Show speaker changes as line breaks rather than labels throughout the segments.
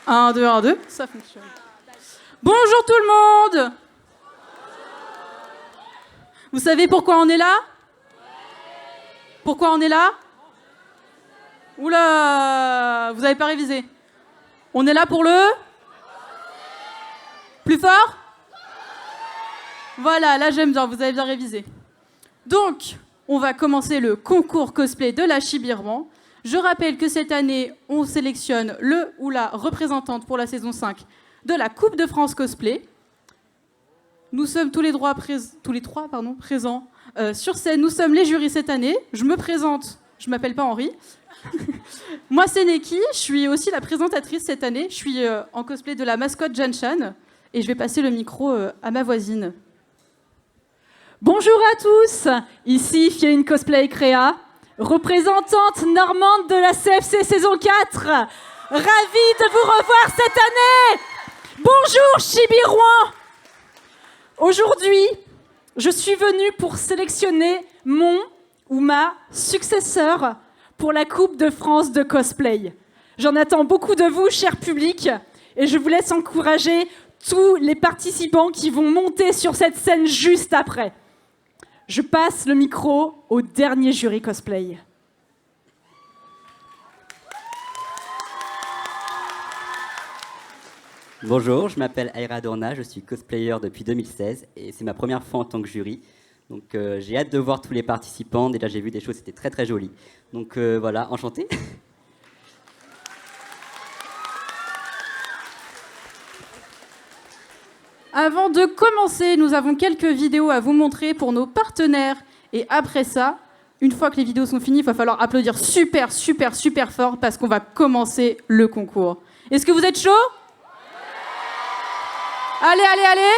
1, 2, 1, 2. Ça fonctionne. Bonjour tout le monde. Vous savez pourquoi on est là? Pourquoi on est là? Oula, vous n'avez pas révisé. On est là pour le... Plus fort? Voilà, là j'aime bien, vous avez bien révisé. Donc, on va commencer le concours cosplay de la Chibirman. Je rappelle que cette année, on sélectionne le ou la représentante pour la saison 5 de la Coupe de France cosplay. Nous sommes tous les trois présents sur scène. Nous sommes les jurys cette année. Je me présente, je ne m'appelle pas Henri. Moi, c'est Neki, je suis aussi la présentatrice cette année. Je suis en cosplay de la mascotte Jan-Chan et je vais passer le micro à ma voisine.
Bonjour à tous, ici Fieline Cosplay Créa, représentante normande de la CFC saison 4. Ravie de vous revoir cette année. Bonjour Chibi-Rouen. Aujourd'hui, je suis venue pour sélectionner mon ou ma successeur pour la Coupe de France de cosplay. J'en attends beaucoup de vous, cher public, et je vous laisse encourager tous les participants qui vont monter sur cette scène juste après. Je passe le micro au dernier jury cosplay.
Bonjour, je m'appelle Aira Dorna, je suis cosplayer depuis 2016 et c'est ma première fois en tant que jury. Donc j'ai hâte de voir tous les participants. Déjà j'ai vu des choses, c'était très très joli. Donc voilà, enchanté.
Avant de commencer, nous avons quelques vidéos à vous montrer pour nos partenaires. Et après ça, une fois que les vidéos sont finies, il va falloir applaudir super, super, super fort parce qu'on va commencer le concours. Est-ce que vous êtes chaud? Allez, allez, allez!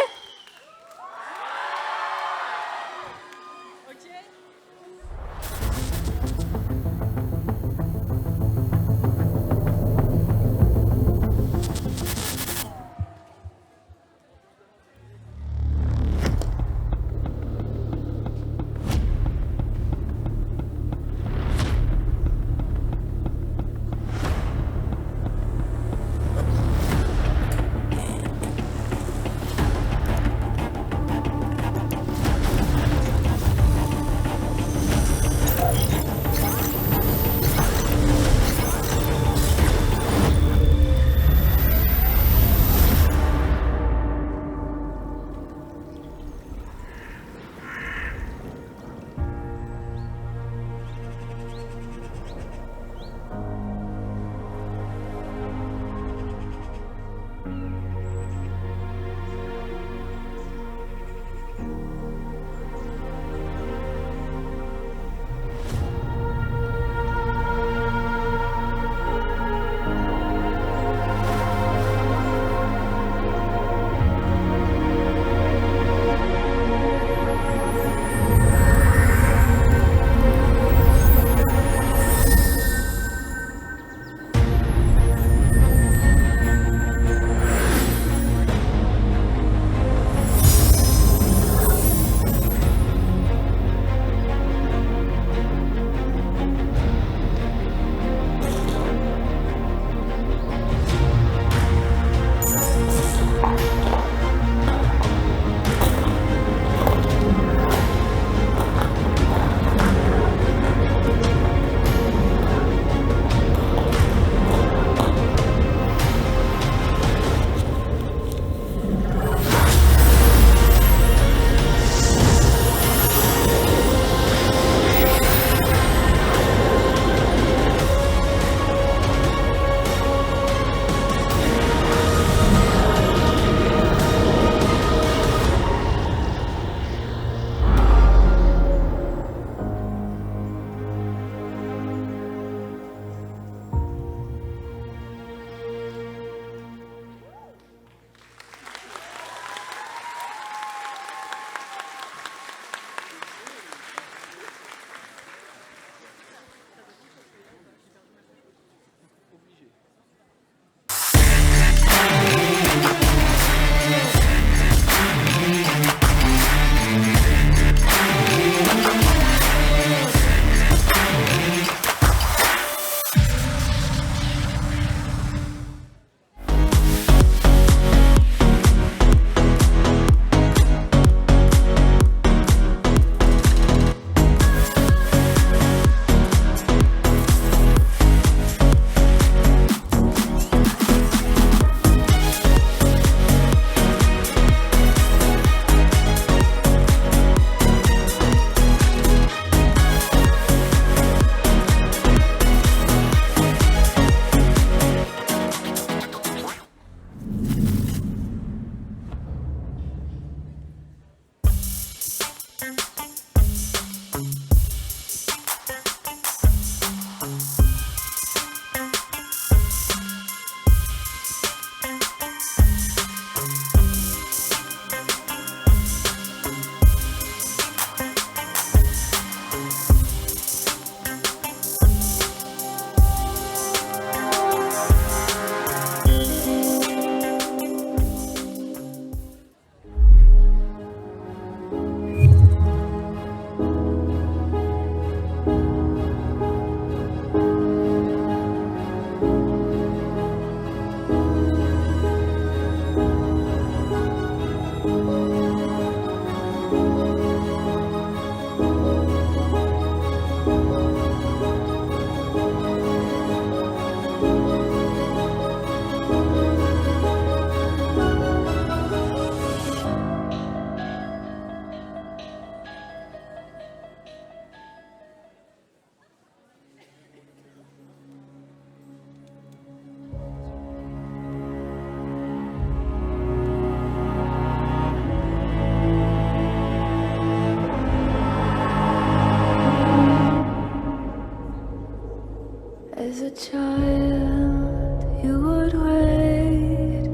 a child, you would wait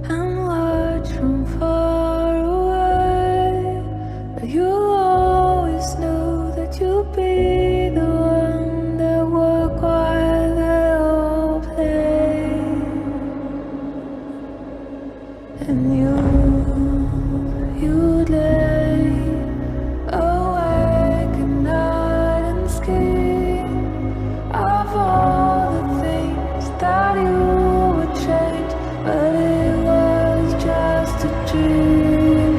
and watch from far away. But you always knew that you'd be the one that would while they all play. And you'd lay awake at night and scheme of all the things that you would change, but it was just a dream.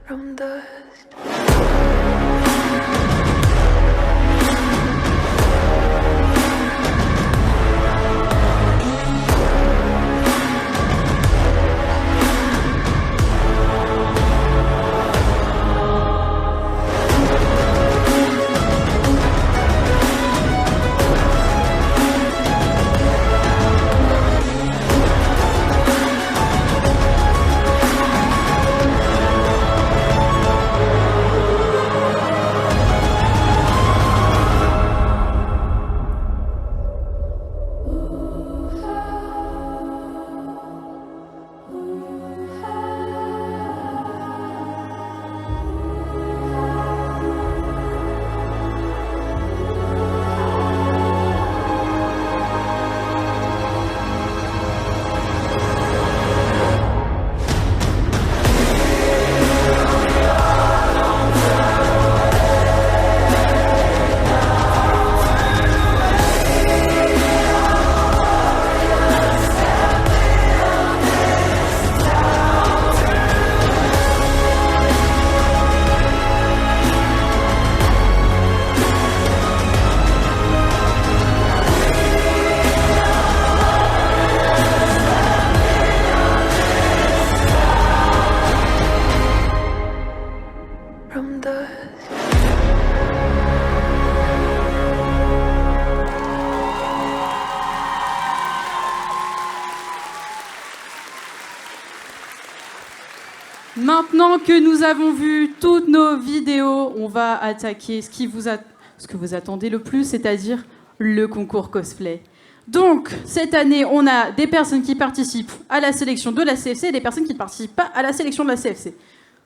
From dust. From dust.
Maintenant que nous avons vu toutes nos vidéos, on va attaquer ce que vous attendez le plus, c'est-à-dire le concours cosplay. Donc, cette année, on a des personnes qui participent à la sélection de la CFC et des personnes qui ne participent pas à la sélection de la CFC.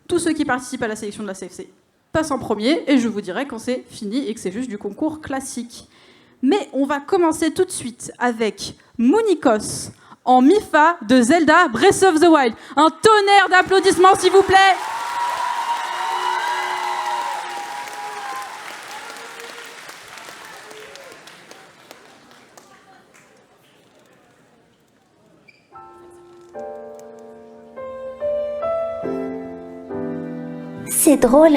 Tous ceux qui participent à la sélection de la CFC passent en premier et je vous dirai quand c'est fini et que c'est juste du concours classique. Mais on va commencer tout de suite avec Munikos en Mipha de Zelda Breath of the Wild. Un tonnerre d'applaudissements, s'il vous plaît.
C'est drôle.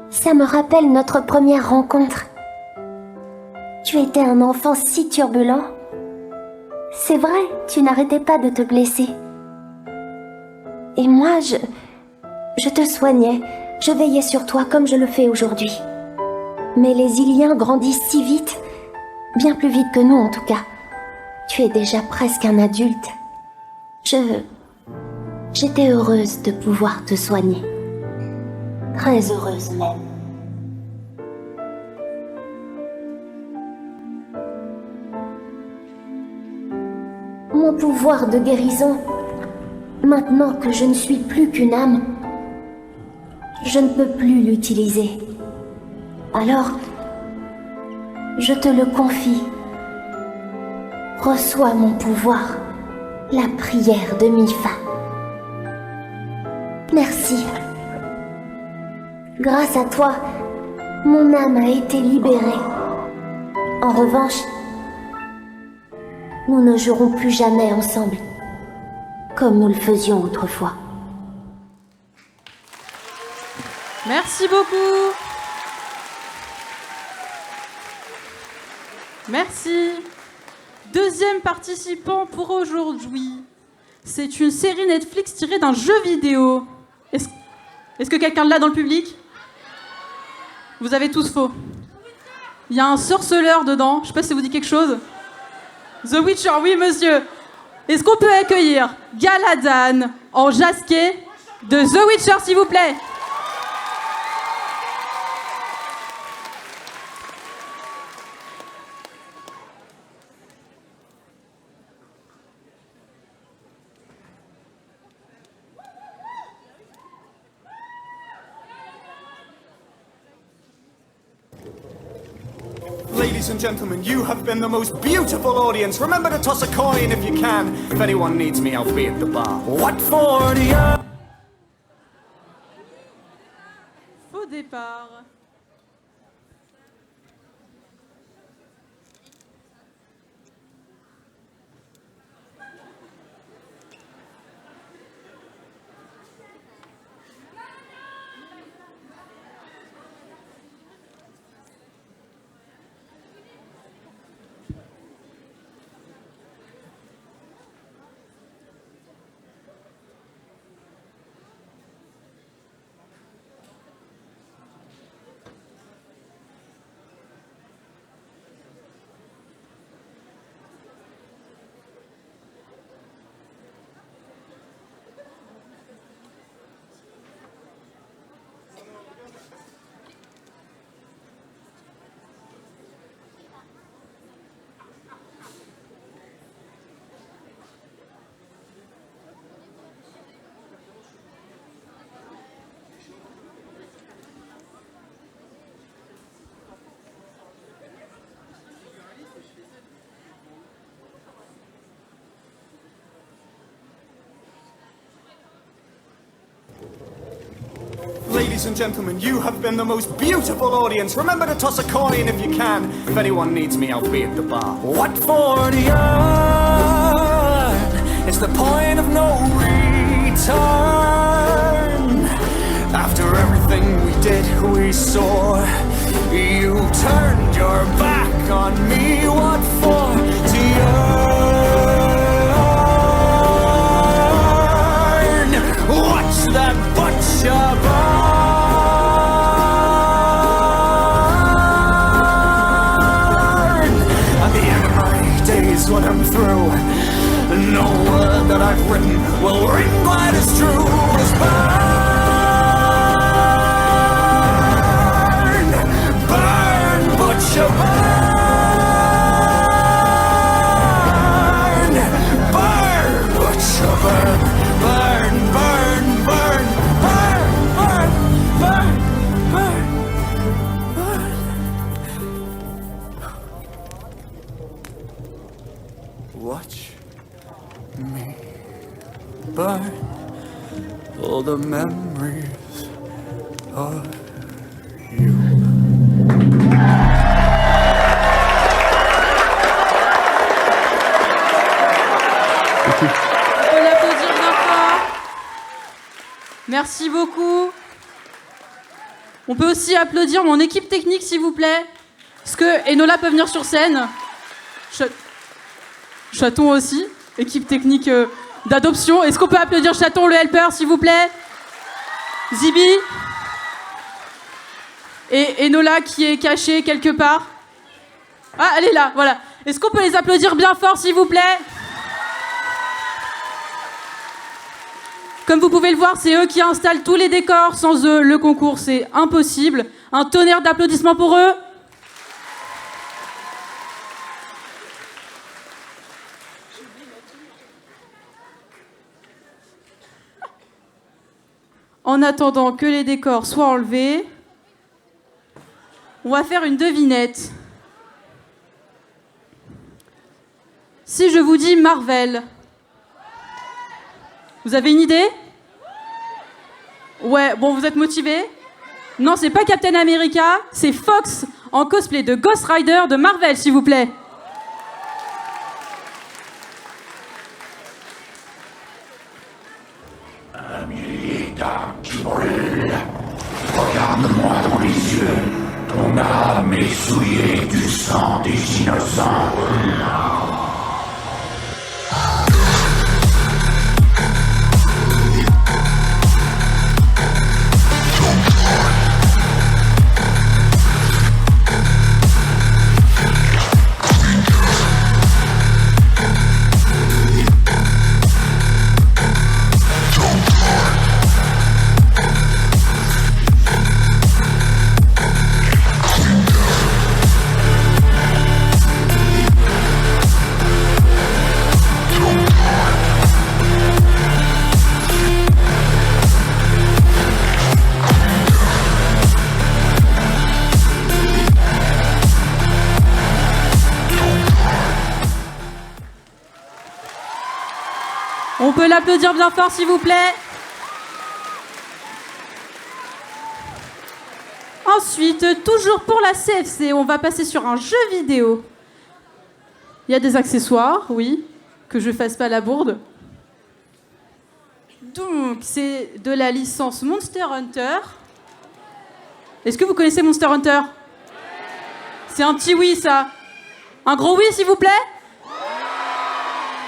Ça me rappelle notre première rencontre. Tu étais un enfant si turbulent. C'est vrai, tu n'arrêtais pas de te blesser. Et moi, je te soignais, je veillais sur toi comme je le fais aujourd'hui. Mais les Iliens grandissent si vite, bien plus vite que nous en tout cas. Tu es déjà presque un adulte. J'étais heureuse de pouvoir te soigner. Très heureuse même. Mon pouvoir de guérison, maintenant que je ne suis plus qu'une âme, je ne peux plus l'utiliser. Alors, je te le confie. Reçois mon pouvoir, la prière de Mipha. Merci. Grâce à toi, mon âme a été libérée. En revanche, nous ne jouerons plus jamais ensemble, comme nous le faisions autrefois.
Merci beaucoup. Merci. Deuxième participant pour aujourd'hui. C'est une série Netflix tirée d'un jeu vidéo. Est-ce que quelqu'un l'a dans le public? Vous avez tous faux. Il y a un sorceleur dedans. Je sais pas si ça vous dit quelque chose. The Witcher, oui monsieur. Est-ce qu'on peut accueillir Galadan en jasquet de The Witcher, s'il vous plaît?
Ladies and gentlemen, you have been the most beautiful audience. Remember to toss a coin if you can. If anyone needs me, I'll be at the bar. What for do you...
Faux départ.
Ladies and gentlemen, you have been the most beautiful audience. Remember to toss a coin if you can. If anyone needs me, I'll be at the bar. What for do you earn? It's the point of no return. After everything we did, we saw. You turned your back on me. What for do you earn? Watch that butcher burn. When I'm through, no word that I've written will ring quite as true as burn, burn, butcher, burn, burn, butcher, burn, burn, burn, burn, burn, burn, burn, burn, burn. Watch me burn all the memories of you.
On peut l'applaudir bien fort. Merci beaucoup. On peut aussi applaudir mon équipe technique, s'il vous plaît. Est-ce que Enola peut venir sur scène? Chaton aussi, équipe technique d'adoption. Est-ce qu'on peut applaudir Chaton, le helper, s'il vous plaît? Zibi. Et Enola qui est cachée quelque part. Ah, elle est là, voilà. Est-ce qu'on peut les applaudir bien fort, s'il vous plaît? Comme vous pouvez le voir, c'est eux qui installent tous les décors. Sans eux, le concours, c'est impossible. Un tonnerre d'applaudissements pour eux. En attendant que les décors soient enlevés, on va faire une devinette. Si je vous dis Marvel, vous avez une idée? Ouais, bon, vous êtes motivés? Non, c'est pas Captain America, c'est Fox en cosplay de Ghost Rider de Marvel, s'il vous plaît.
jamais souiller du sang des innocents.
On peut l'applaudir bien fort, s'il vous plaît. Ensuite, toujours pour la CFC, on va passer sur un jeu vidéo. Il y a des accessoires, oui, que je fasse pas la bourde. Donc, c'est de la licence Monster Hunter. Est-ce que vous connaissez Monster Hunter? C'est un petit oui, ça. Un gros oui, s'il vous plaît?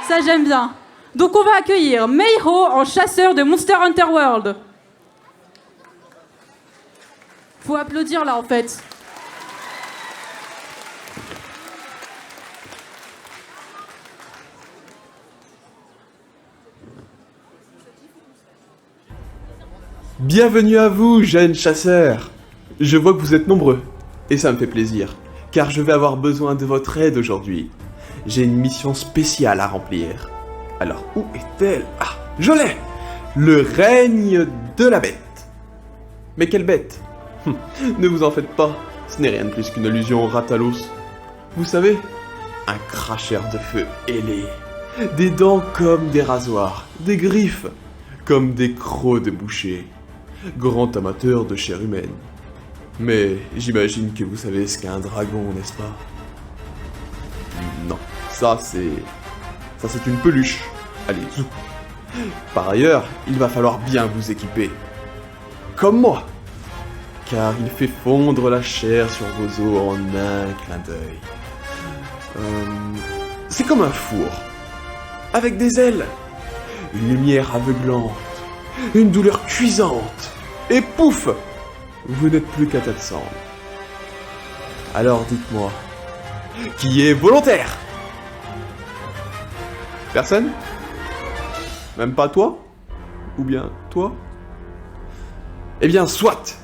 Ça, j'aime bien. Donc on va accueillir Meiho en chasseur de Monster Hunter World. Faut applaudir là en fait.
Bienvenue à vous, jeunes chasseurs. Je vois que vous êtes nombreux, et ça me fait plaisir, car je vais avoir besoin de votre aide aujourd'hui. J'ai une mission spéciale à remplir. Alors, où est-elle? Ah, je l'ai! Le règne de la bête. Mais quelle bête? Ne vous en faites pas, ce n'est rien de plus qu'une allusion au Ratalos. Vous savez, un cracheur de feu ailé. Des dents comme des rasoirs, des griffes comme des crocs de boucher. Grand amateur de chair humaine. Mais j'imagine que vous savez ce qu'est un dragon, n'est-ce pas? Non, ça c'est une peluche. Allez, zou. Par ailleurs, il va falloir bien vous équiper. Comme moi. Car il fait fondre la chair sur vos os en un clin d'œil. C'est comme un four. Avec des ailes. Une lumière aveuglante. Une douleur cuisante. Et pouf! Vous n'êtes plus qu'un tas de cendres. Alors dites-moi, qui est volontaire? Personne? Même pas toi? Ou bien toi? Eh bien, soit!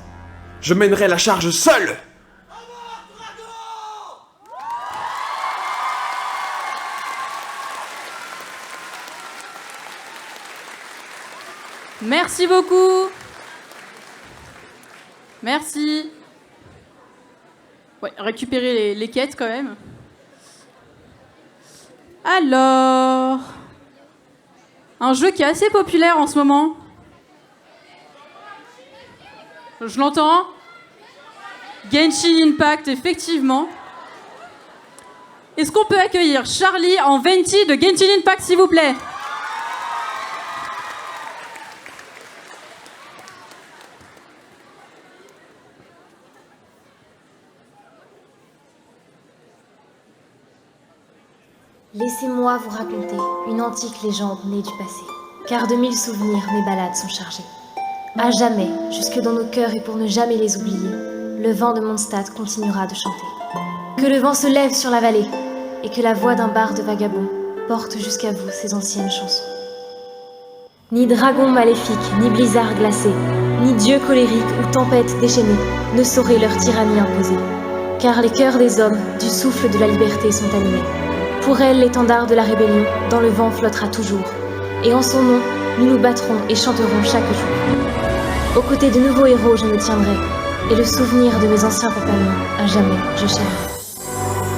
Je mènerai la charge seul!
Merci beaucoup. Merci. Ouais, récupérer les quêtes quand même. Alors, un jeu qui est assez populaire en ce moment. Je l'entends. Genshin Impact, effectivement. Est-ce qu'on peut accueillir Charlie en Venti de Genshin Impact, s'il vous plaît?
Laissez-moi vous raconter une antique légende née du passé. Car de 1000 souvenirs, mes ballades sont chargées. À jamais, jusque dans nos cœurs et pour ne jamais les oublier, le vent de Mondstadt continuera de chanter. Que le vent se lève sur la vallée et que la voix d'un barde vagabond porte jusqu'à vous ces anciennes chansons. Ni dragon maléfique, ni blizzard glacé, ni dieu colérique ou tempête déchaînée ne sauraient leur tyrannie imposer. Car les cœurs des hommes, du souffle de la liberté, sont animés. Pour elle, l'étendard de la rébellion, dans le vent flottera toujours. Et en son nom, nous nous battrons et chanterons chaque jour. Aux côtés de nouveaux héros, je me tiendrai. Et le souvenir de mes anciens compagnons, à jamais, je chérirai.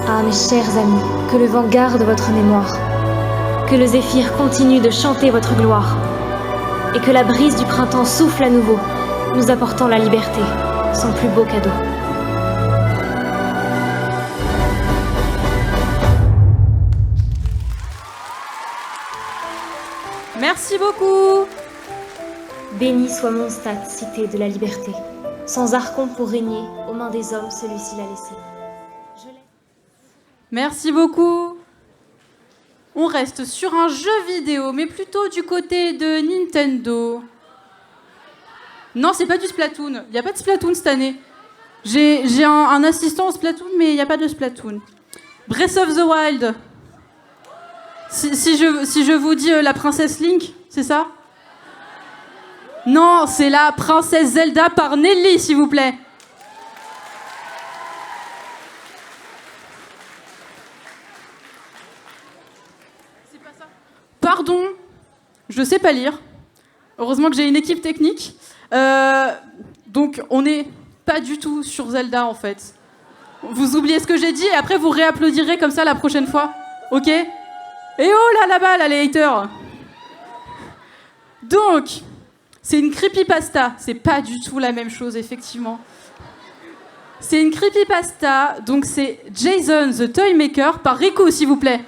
Ah, mes chers amis, que le vent garde votre mémoire. Que le zéphyr continue de chanter votre gloire. Et que la brise du printemps souffle à nouveau, nous apportant la liberté, son plus beau cadeau.
Merci beaucoup.
Béni soit Mondstadt, cité de la liberté, sans archon pour régner, au mains des hommes, celui-ci l'a laissé.
Merci beaucoup. On reste sur un jeu vidéo, mais plutôt du côté de Nintendo. Non, c'est pas du Splatoon. Il n'y a pas de Splatoon cette année. J'ai un assistant au Splatoon, mais il n'y a pas de Splatoon. Breath of the Wild. Si je vous dis la princesse Link, c'est ça? Non, c'est la princesse Zelda par Nelly, s'il vous plaît. Pardon, je sais pas lire. Heureusement que j'ai une équipe technique. Donc on n'est pas du tout sur Zelda en fait. Vous oubliez ce que j'ai dit et après vous réapplaudirez comme ça la prochaine fois. Ok? Et oh là là-bas, là, les haters. Donc, c'est une creepypasta. C'est pas du tout la même chose, effectivement. C'est une creepypasta, donc c'est Jason the Toymaker par Riku, s'il vous plaît.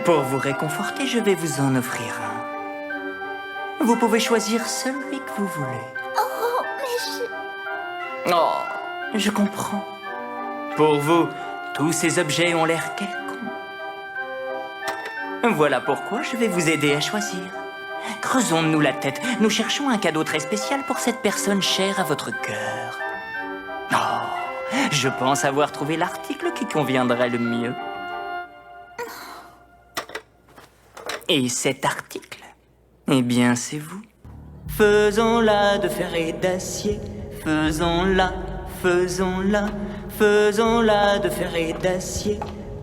Pour vous réconforter, je vais vous en offrir un. Vous pouvez choisir celui que vous voulez.
Oh, mais
Oh, je comprends. Pour vous, tous ces objets ont l'air quelconques. Voilà pourquoi je vais vous aider à choisir. Creusons-nous la tête. Nous cherchons un cadeau très spécial pour cette personne chère à votre cœur. Oh, je pense avoir trouvé l'article qui conviendrait le mieux. Et cet article, eh bien, c'est vous. Faisons-la de fer et d'acier. Faisons-la, faisons-la, faisons-la de fer et d'acier.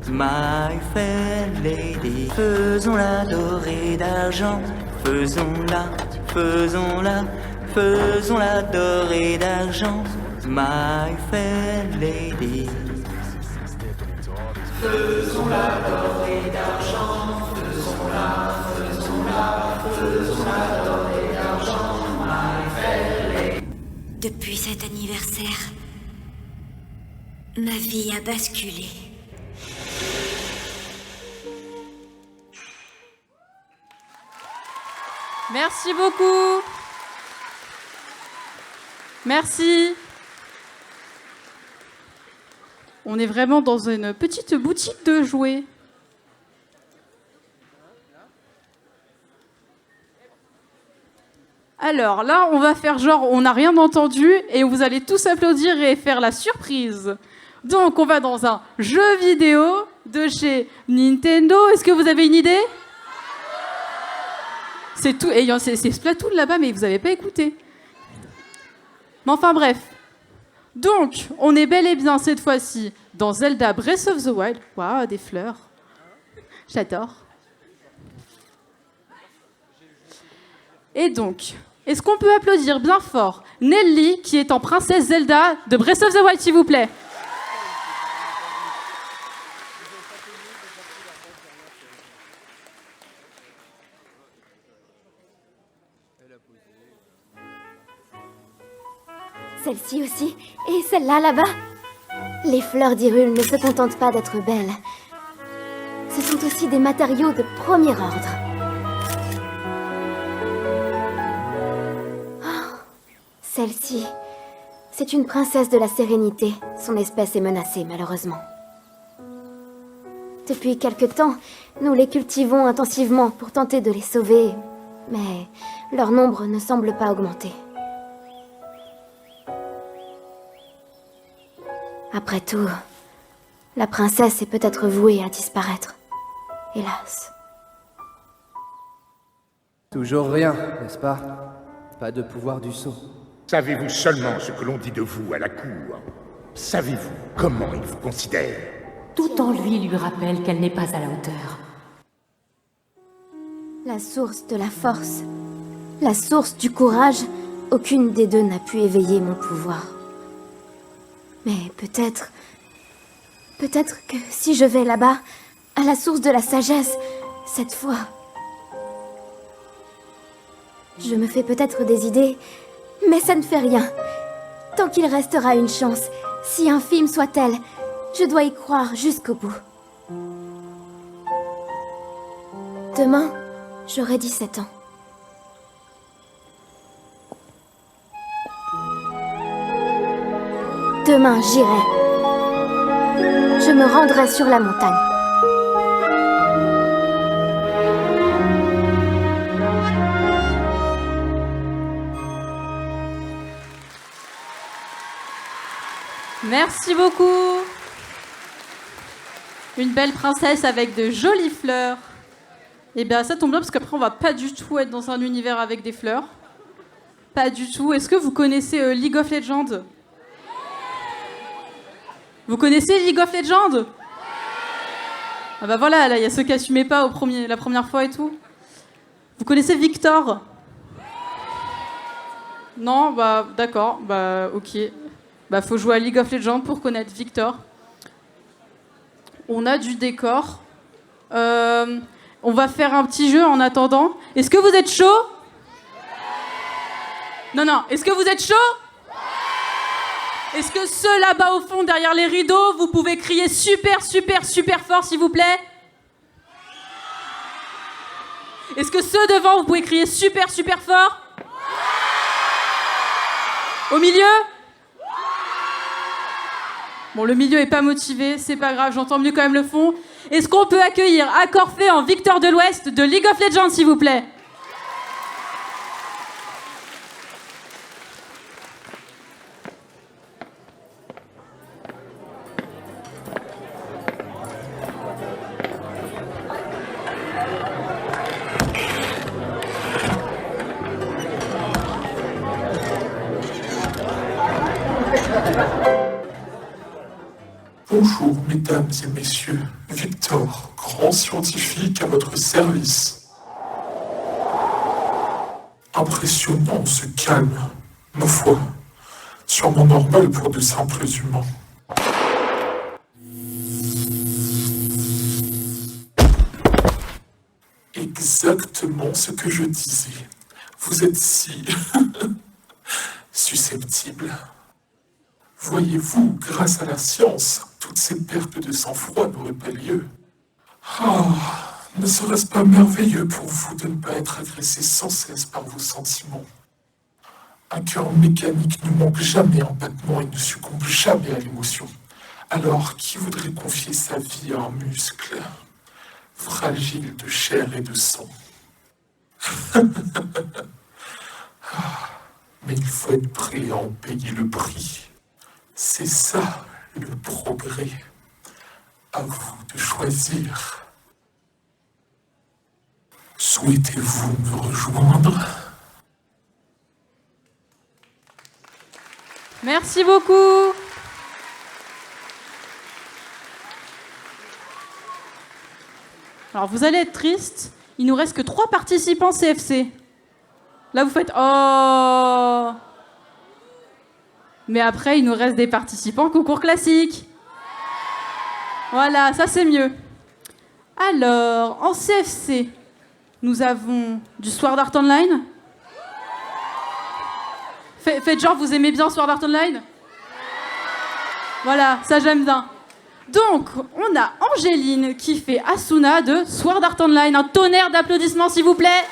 My fair lady. Faisons-la dorée d'argent. Faisons-la, faisons-la, faisons-la dorée d'argent. My fair lady. Faisons-la dorée d'argent. Faisons-la, faisons-la, faisons-la dorée d'argent. My fair lady.
depuis cet anniversaire, ma vie a basculé.
Merci beaucoup. Merci. On est vraiment dans une petite boutique de jouets. Alors là, on va faire genre on n'a rien entendu et vous allez tous applaudir et faire la surprise. Donc on va dans un jeu vidéo de chez Nintendo. Est-ce que vous avez une idée ? C'est tout. Et c'est Splatoon là-bas, mais vous n'avez pas écouté. Mais enfin bref. Donc, on est bel et bien cette fois-ci dans Zelda Breath of the Wild. Waouh, des fleurs. J'adore. Et donc, est-ce qu'on peut applaudir bien fort Nelly, qui est en princesse Zelda de Breath of the Wild, s'il vous plaît ?
Celle-ci aussi, et celle-là là-bas. Les fleurs d'Hyrule ne se contentent pas d'être belles. Ce sont aussi des matériaux de premier ordre. Oh, celle-ci, C'est une princesse de la sérénité. Son espèce est menacée, malheureusement. Depuis quelque temps, nous les cultivons intensivement pour tenter de les sauver, mais leur nombre ne semble pas augmenter. Après tout, la princesse est peut-être vouée à disparaître. Hélas.
Toujours rien, n'est-ce pas? Pas de pouvoir du sceau.
Savez-vous seulement ce que l'on dit de vous à la cour? Savez-vous comment ils vous considèrent?
Tout en lui rappelle qu'elle n'est pas à la hauteur.
La source de la force, la source du courage, aucune des deux n'a pu éveiller mon pouvoir. Mais peut-être que si je vais là-bas, à la source de la sagesse, cette fois... Je me fais peut-être des idées, mais ça ne fait rien. Tant qu'il restera une chance, si infime soit-elle, je dois y croire jusqu'au bout. Demain, j'aurai 17 ans. Demain, j'irai. Je me rendrai sur la montagne.
Merci beaucoup. Une belle princesse avec de jolies fleurs. Eh bien, ça tombe bien parce qu'après, on va pas du tout être dans un univers avec des fleurs. Pas du tout. Est-ce que vous connaissez League of Legends? Vous connaissez League of Legends? Ah bah voilà, là, il y a ceux qui assumaient pas la première fois et tout. Vous connaissez Victor? Non? Bah d'accord, bah ok. Bah faut jouer à League of Legends pour connaître Victor. On a du décor. On va faire un petit jeu en attendant. Est-ce que vous êtes chaud? Non, est-ce que vous êtes chaud? Est-ce que ceux là-bas au fond, derrière les rideaux, vous pouvez crier super, super, super fort, s'il vous plaît? Est-ce que ceux devant, vous pouvez crier super, super fort? Au milieu? Bon, le milieu est pas motivé, c'est pas grave, j'entends mieux quand même le fond. Est-ce qu'on peut accueillir Accord-Fait en Victor de l'Ouest de League of Legends, s'il vous plaît?
Bonjour, mesdames et messieurs. Victor, grand scientifique à votre service. Impressionnant ce calme, ma foi. Sûrement normal pour de simples humains. Exactement ce que je disais. Vous êtes si... susceptible. Voyez-vous, grâce à la science, toutes ces pertes de sang-froid n'auraient pas lieu. Ah, ne serait-ce pas merveilleux pour vous de ne pas être agressé sans cesse par vos sentiments? Un cœur mécanique ne manque jamais en battement et ne succombe jamais à l'émotion. Alors, qui voudrait confier sa vie à un muscle fragile de chair et de sang? Mais il faut être prêt à en payer le prix. C'est ça, le progrès. À vous de choisir. Souhaitez-vous me rejoindre?
Merci beaucoup. Alors, vous allez être triste. Il nous reste que 3 participants CFC. Là, vous faites « Oh !» Mais après, il nous reste des participants concours classique. Voilà, ça c'est mieux. Alors, en CFC, nous avons du Sword Art Online. Faites genre, vous aimez bien Sword Art Online? Voilà, ça j'aime bien. Donc, on a Angéline qui fait Asuna de Sword Art Online. Un tonnerre d'applaudissements, s'il vous plaît.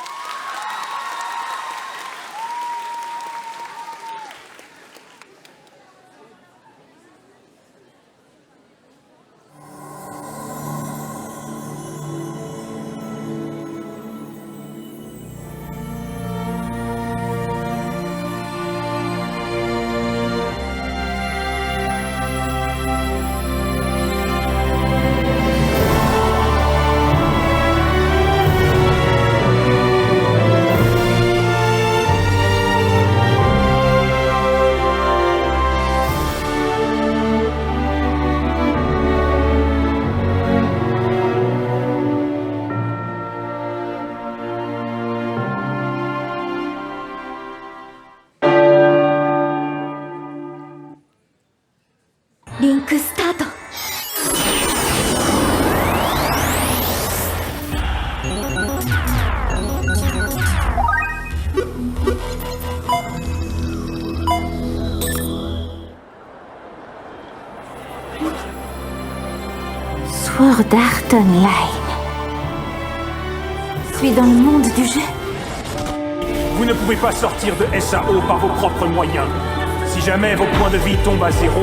Sword Art Online. Je suis dans le monde du jeu.
Vous ne pouvez pas sortir de SAO par vos propres moyens. Si jamais vos points de vie tombent à 0,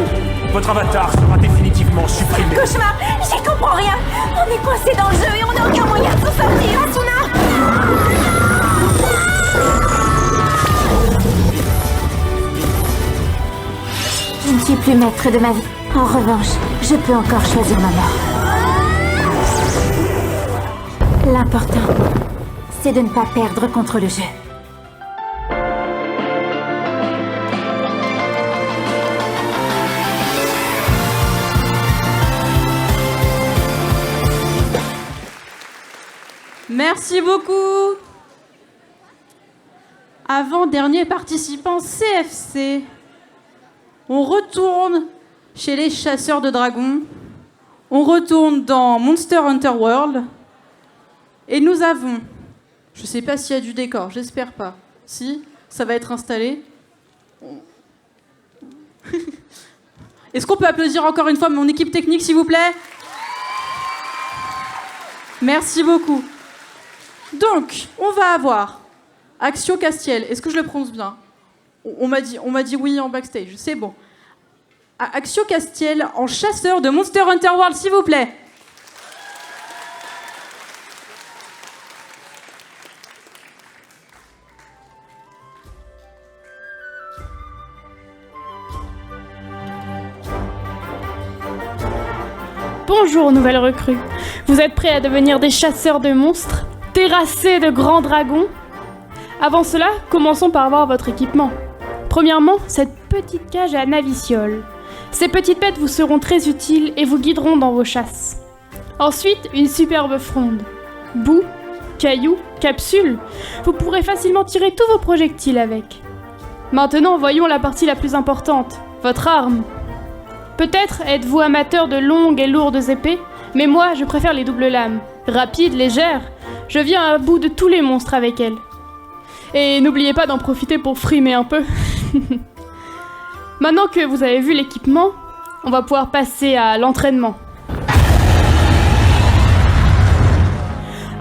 votre avatar sera définitivement supprimé.
Cauchemar, j'y comprends rien. On est coincé dans le jeu et on n'a aucun moyen de s'en sortir. Asuna! Je ne suis plus maître de ma vie. En revanche, je peux encore choisir ma mort. L'important, c'est de ne pas perdre contre le jeu.
Merci beaucoup. Avant-dernier participant CFC. On retourne chez les chasseurs de dragons. On retourne dans Monster Hunter World. Et nous avons... Je sais pas s'il y a du décor, j'espère pas. Si, ça va être installé. Est-ce qu'on peut applaudir encore une fois mon équipe technique, s'il vous plaît? Merci beaucoup. Donc, on va avoir Axio Castiel. Est-ce que je le prononce bien? On m'a dit oui en backstage. C'est bon. Axio Castiel en chasseur de Monster Hunter World, s'il vous plaît.
Bonjour, nouvelle recrue. Vous êtes prêts à devenir des chasseurs de monstres, terrassés de grands dragons? Avant cela, commençons par voir votre équipement. Premièrement, cette petite cage à naviciole. Ces petites bêtes vous seront très utiles et vous guideront dans vos chasses. Ensuite, une superbe fronde. Boue, cailloux, capsules. Vous pourrez facilement tirer tous vos projectiles avec. Maintenant, voyons la partie la plus importante, votre arme. Peut-être êtes-vous amateur de longues et lourdes épées, mais moi, je préfère les doubles lames. Rapides, légères. Je viens à bout de tous les monstres avec elles. Et n'oubliez pas d'en profiter pour frimer un peu. Maintenant que vous avez vu l'équipement, on va pouvoir passer à l'entraînement.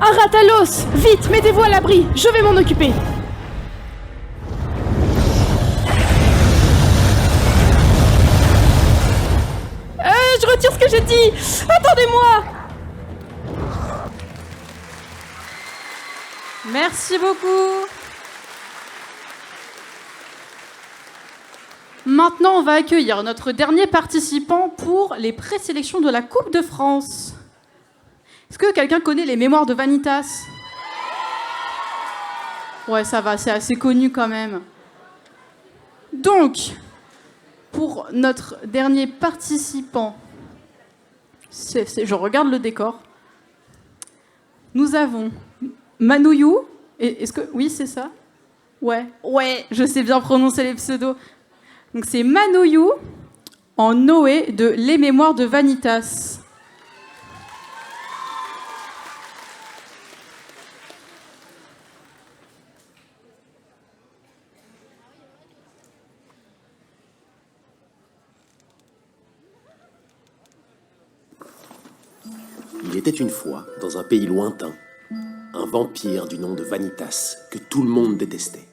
Aratalos, vite, mettez-vous à l'abri, je vais m'en occuper. Je retire ce que j'ai dit. Attendez-moi.
Merci beaucoup. Maintenant, on va accueillir notre dernier participant pour les présélections de la Coupe de France. Est-ce que quelqu'un connaît les Mémoires de Vanitas? Ouais, ça va, c'est assez connu quand même. Donc, pour notre dernier participant, je regarde le décor. Nous avons Manouyou. Est-ce que... Oui, c'est ça? Ouais, je sais bien prononcer les pseudos. Donc c'est Manouyou en Noé de Les Mémoires de Vanitas.
Il était une fois, dans un pays lointain, un vampire du nom de Vanitas que tout le monde détestait.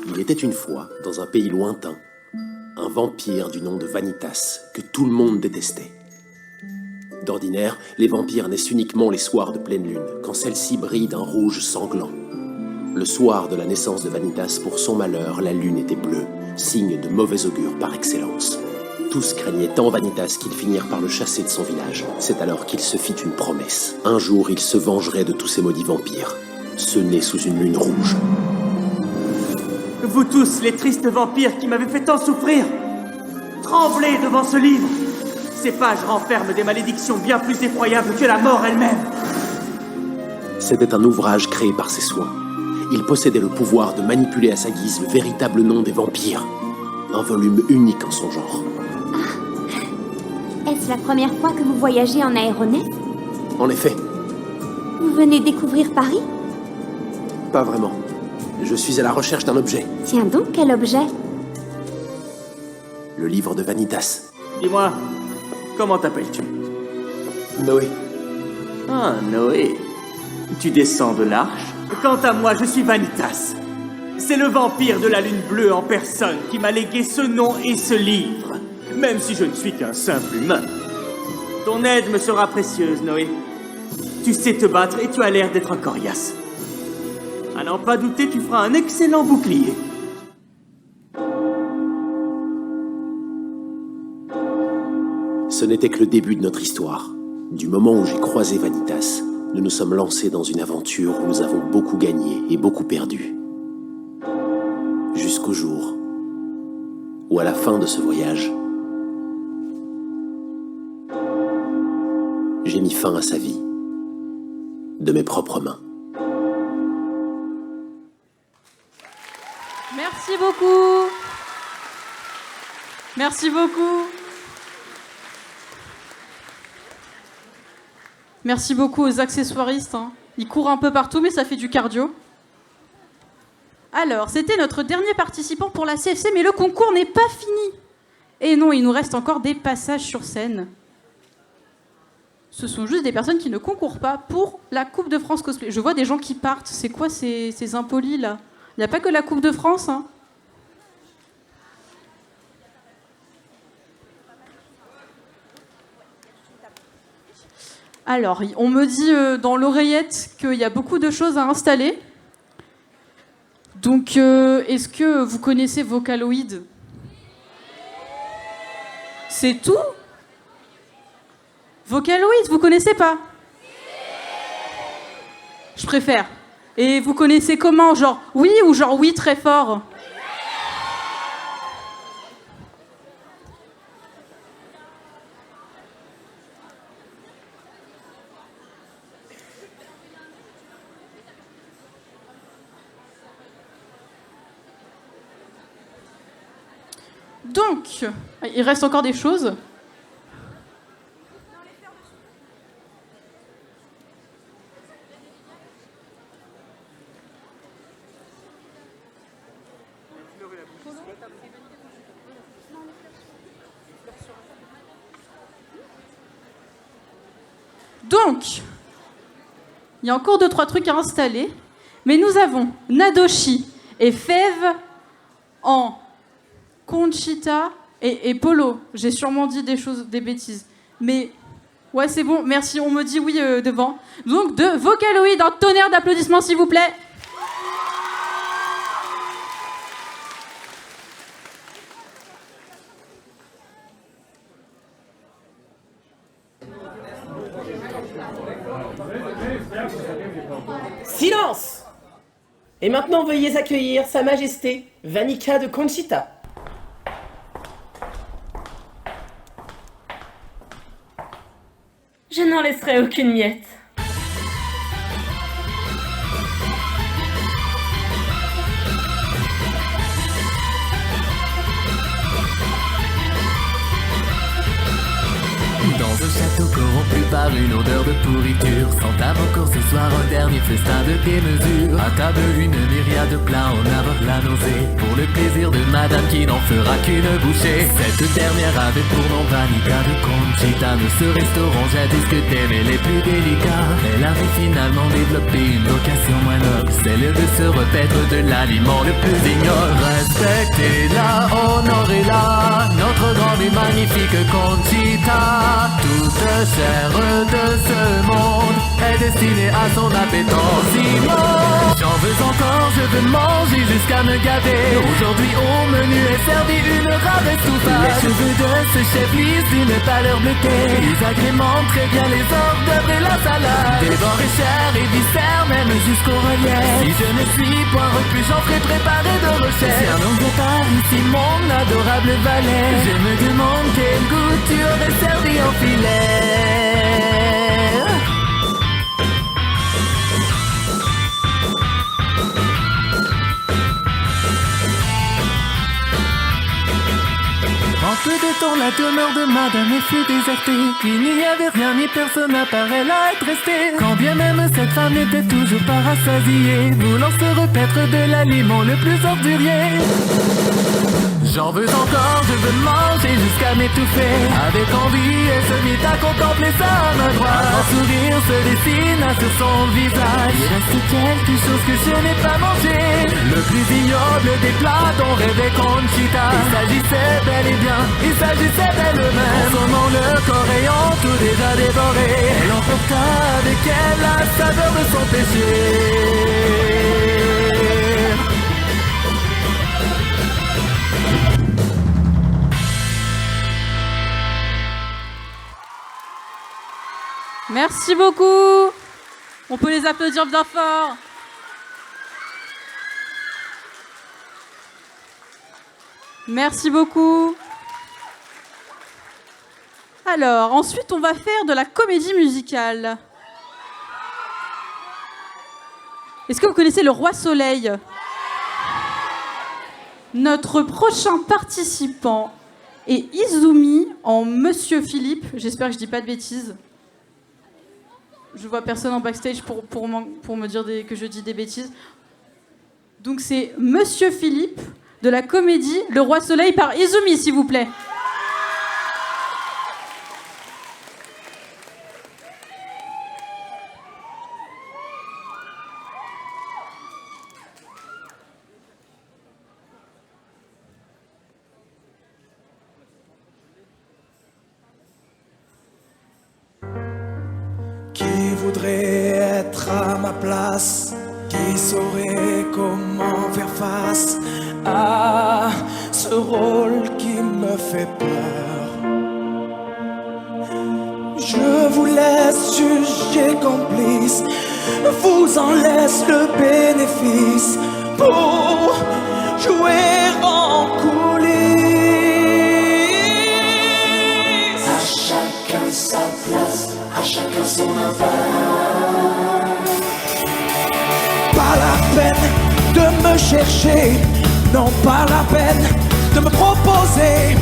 Il était une fois, dans un pays lointain, un vampire du nom de Vanitas que tout le monde détestait. D'ordinaire, les vampires naissent uniquement les soirs de pleine lune, quand celle-ci brille d'un rouge sanglant. Le soir de la naissance de Vanitas, pour son malheur, la lune était bleue, signe de mauvais augure par excellence. Tous craignaient tant Vanitas qu'ils finirent par le chasser de son village. C'est alors qu'il se fit une promesse. Un jour, il se vengerait de tous ces maudits vampires, ceux nés sous une lune rouge.
Vous tous, les tristes vampires qui m'avaient fait tant souffrir, tremblez devant ce livre. ces pages renferment des malédictions bien plus effroyables que la mort elle-même.
C'était un ouvrage créé par ses soins. Il possédait le pouvoir de manipuler à sa guise le véritable nom des vampires. Un volume unique en son genre.
Est-ce la première fois que vous voyagez en aéronef?
En effet,
Vous venez découvrir Paris?
pas vraiment. Je suis à la recherche d'un objet.
Tiens donc, quel objet?
Le livre de Vanitas.
Dis-moi, comment t'appelles-tu?
Noé.
Ah, Noé. Tu descends de l'arche? Quant à moi, je suis Vanitas. C'est le vampire de la lune bleue en personne qui m'a légué ce nom et ce livre, même si je ne suis qu'un simple humain. Ton aide me sera précieuse, Noé. Tu sais te battre et tu as l'air d'être un coriace. À n'en pas douter, tu feras un excellent bouclier.
Ce n'était que le début de notre histoire. Du moment où j'ai croisé Vanitas, nous nous sommes lancés dans une aventure où nous avons beaucoup gagné et beaucoup perdu. Jusqu'au jour où, à la fin de ce voyage, j'ai mis fin à sa vie, de mes propres mains.
Merci beaucoup. Merci beaucoup. Merci beaucoup aux accessoiristes. Hein. Ils courent un peu partout, mais ça fait du cardio. Alors, c'était notre dernier participant pour la CFC, mais le concours n'est pas fini. Et non, il nous reste encore des passages sur scène. Ce sont juste des personnes qui ne concourent pas pour la Coupe de France Cosplay. Je vois des gens qui partent. C'est quoi ces impolis, là? Il n'y a pas que la Coupe de France, hein. Alors, on me dit dans l'oreillette qu'il y a beaucoup de choses à installer. Donc, est-ce que vous connaissez Vocaloid? C'est tout? Vocaloid, vous connaissez pas? Je préfère. Et vous connaissez comment? Genre oui ou genre oui très fort? Donc, il reste encore des choses. Donc, il y a encore 2-3 trucs à installer, mais nous avons Nadoshi et Fève en Conchita et Polo. J'ai sûrement dit des bêtises. Mais, ouais, c'est bon, merci, on me dit oui devant. Donc, de Vocaloid, un tonnerre d'applaudissements, s'il vous plaît.
Silence! Et maintenant, veuillez accueillir Sa Majesté, Vanica de Conchita.
Je n'en laisserai aucune miette.
Dans un château corrompu par une odeur de pourriture, s'entame encore ce soir un dernier festin de démesure. À table une myriade de plats en avoir la nausée, pour le plaisir de madame qui n'en fera qu'une bouchée. Cette dernière avait pour nom Vanica de Conchita, de ce restaurant jadis que t'aimais les plus délicats. Elle avait finalement développé une vocation moins noble, celle de se repaître de l'aliment le plus ignoble. Respectez-la, honorez-la, notre grande et magnifique Conchita. Toute chair de ce monde est destinée à son appétence immonde. J'en veux encore, je veux manger jusqu'à me gaver. Aujourd'hui au menu est servi une rave estouffade. Les cheveux de ce chef lisse d'une pâleur bleutée, ils agrémentent très bien les hors d'œuvre et la salade. Dévorés chair et viscères, même jusqu'à jusqu'au relief. Si je ne suis point reclus, j'en ferai préparer de recherche. Si un homme vient par ici, mon adorable valet, je me demande quel goût tu aurais servi en filet. En peu de temps, la demeure de madame fut désertée. Il n'y avait rien ni personne à part elle à être restée. Quand bien même cette femme n'était toujours pas rassasiée, voulant se repaître de l'aliment le plus ordurier. J'en veux encore, je veux manger jusqu'à m'étouffer. Avec envie, elle se mit à contempler sa main droite. Un grand sourire se dessina sur son visage. Il reste quelque chose que je n'ai pas mangé. Le plus ignoble des plats dont rêvait Conchita. Il s'agissait bel et bien, il s'agissait d'elle-même. Consommant le corps ayant tout déjà dévoré, elle emporta avec elle la saveur de son péché.
Merci beaucoup. On peut les applaudir bien fort. Merci beaucoup. Alors, ensuite, on va faire de la comédie musicale. Est-ce que vous connaissez Le Roi Soleil ? Notre prochain participant est Izumi en Monsieur Philippe. J'espère que je dis pas de bêtises. Je vois personne en backstage pour me dire que je dis des bêtises. Donc c'est Monsieur Philippe de la comédie Le Roi Soleil par Izumi, s'il vous plaît.
Qui voudrait être à ma place? Qui saurait comment faire face à ce rôle qui me fait peur? Je vous laisse juger complice, vous en laisse le bénéfice pour jouer en coulisses. À chacun sa place, à chacun son affaire. Pas la peine de me chercher, non pas la peine de me proposer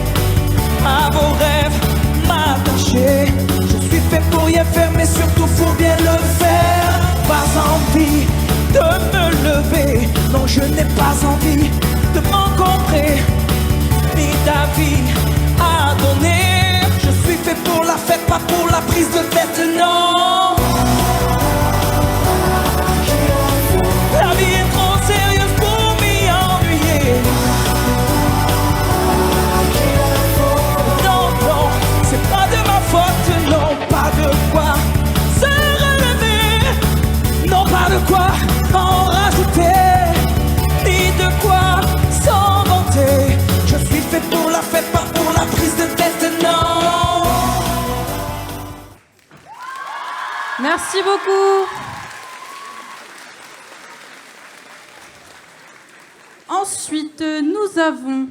à vos rêves, m'attacher. Je suis fait pour rien faire, mais surtout faut bien le faire. Pas envie de me lever, non je n'ai pas envie de m'encombrer, ni d'avis à donner. Je suis fait pour la fête, pas pour la prise de tête, non. La vie est trop sérieuse pour m'y ennuyer. Non, non, c'est pas de ma faute, non, pas de quoi se relever, non, pas de quoi en rajouter, ni de quoi s'en vanter. Je suis fait pour la fête, pas pour la prise de tête, non.
Merci beaucoup. Ensuite, nous avons...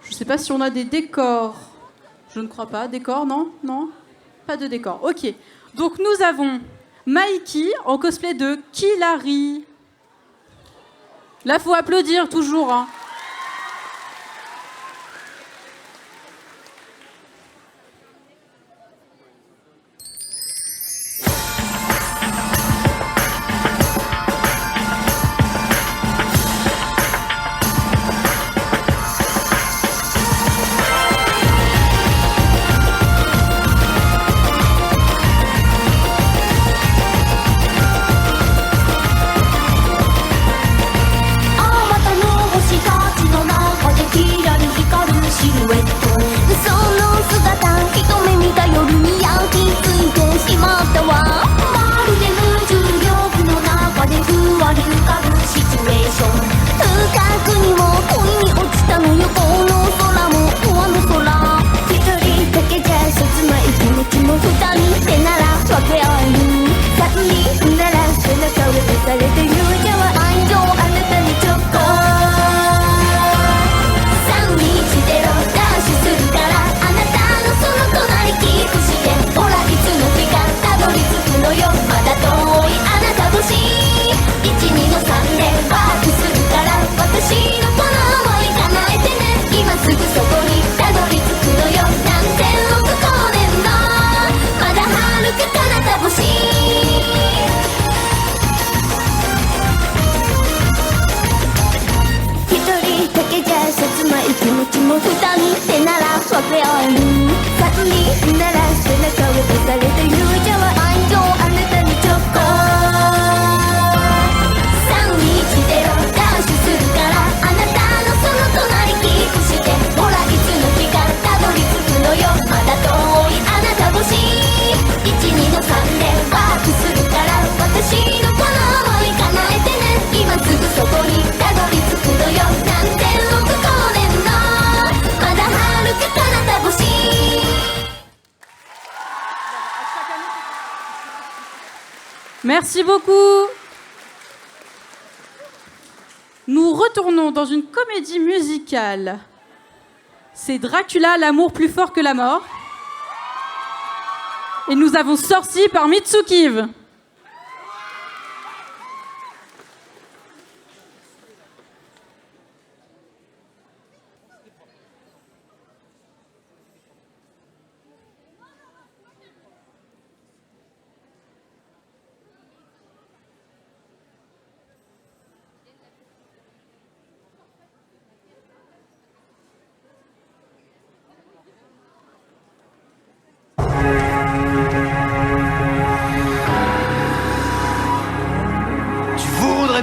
Je ne sais pas si on a des décors. Je ne crois pas. Décors, non? Non? Pas de décors. Ok. Donc, nous avons Mikey en cosplay de Killary. Là, il faut applaudir toujours. Hein.
Oh, 先に踏んだら背中を押されて勇者は愛情あなたに直行320ダッシュするからあなたのその隣キープしてほらいつの日かたどり着くのよまだ遠いあなた欲しい12の3でワークするから私のこの想い叶えてね今すぐそこにたどり着くのよ何千億光年のまだ遥か彼方星一人だけじゃ切ない気持ちも二人でなら分け合える3人なら背中を押されて勇者は愛情あなたに直行320ダッシュするからあなたのその隣キープしてほらいつの日かたどり着くのよまだ遠いあなた欲しい12の3でワークするから私のこの想い叶えてね今すぐそこにたどり着くのよ何千億光年のまだ遥か彼方星
Merci beaucoup. Nous retournons dans une comédie musicale. C'est Dracula, l'amour plus fort que la mort. Et nous avons Sorcier par Mitsukiv.